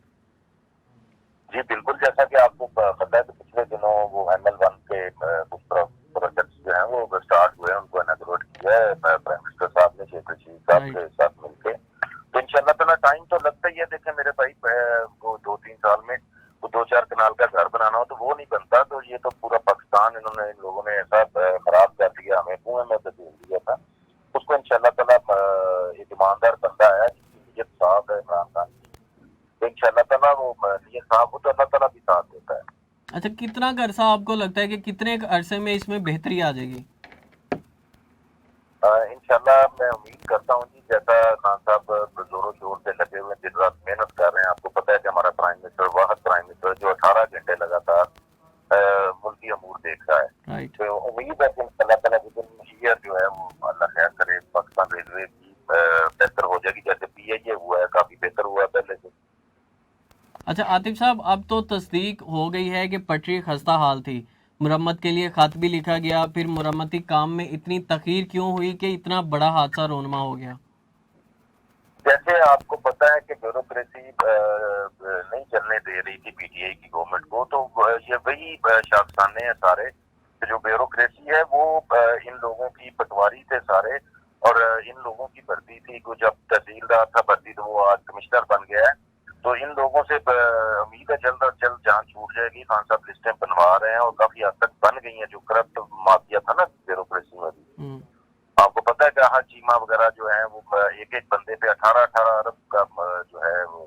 جی بالکل, جیسا کہ آپ کو پتہ ہے کہ پچھلے دنوں وہ ML1 کے کچھ پروجیکٹس جو ہیں وہ اسٹارٹ ہوئے ہیں, ان کو انیگوریٹ کیا ہے پرائم منسٹر صاحب نے شیخ رشید صاحب کے ساتھ مل کے. تو انشاءاللہ تعالیٰ ٹائم تو لگتا ہی ہے. دیکھیں میرے بھائی وہ 2-3 سال میں 2-4 کنال کا گھر بنانا ہو تو وہ نہیں بنتا. تو یہ تو پورا پاکستان ان لوگوں نے ایسا خراب کر دیا, ہمیں کنویں میں تبدیل دیا تھا. اس کو انشاءاللہ تعالیٰ ایک ایماندار بندہ ہے جس کی نیت صاف ہے عمران خان کی, تو انشاءاللہ تعالیٰ وہ نیت صاف ہو تو اللہ تعالیٰ بھی ساتھ دیتا ہے. اچھا کتنا عرصہ آپ کو لگتا ہے کہ کتنے عرصے میں اس میں بہتری آ جائے گی؟ انشاءاللہ میں امید کرتا ہوں جی, جیسا خان صاحب زور و شور سے لگے ہوئے دن رات محنت کر رہے ہیں. آپ کو پتہ ہے کہ ہمارا پرائم منسٹر واحد پرائم منسٹر جو 18 گھنٹے لگاتار ملکی امور دیکھ رہا ہے. تو امید ہے کہ اللہ تعالیٰ کے دن ایئر جو ہے وہ اللہ خیر کرے پاکستان ریلوے کی بہتر ہو جائے گی. جیسے PIA ہوا ہے کافی بہتر ہوا ہے پہلے سے. اچھا عاطف صاحب, اب تو تصدیق ہو گئی ہے کہ پٹری خستہ حال تھی, مرمت کے لیے خط بھی لکھا گیا, پھر مرمتی کام میں اتنی تاخیر کیوں ہوئی کہ اتنا بڑا حادثہ رونما ہو گیا؟ جیسے آپ کو پتا ہے کہ بیوروکریسی نہیں چلنے دے رہی تھی PTI کی گورنمنٹ کو, تو یہ وہی شاخسانے ہیں سارے. جو بیوروکریسی ہے وہ ان لوگوں کی پٹواری تھے سارے, اور ان لوگوں کی بھرتی تھی. کو جب تحصیلدار تھا بھرتی تو وہ آج کمشنر بن گیا ہے. تو ان لوگوں سے امید ہے جلد از جلد جان چھوٹ جائے گی. خان صاحب لسٹیں بنوا رہے ہیں اور کافی حد تک بن گئی ہیں. جو کرپٹ مافیا تھا نا بیوروکریسی میں بھی, آپ کو پتا ہے کہ چیمہ وغیرہ جو ہیں وہ ایک بندے پہ 18 ارب کا جو ہے وہ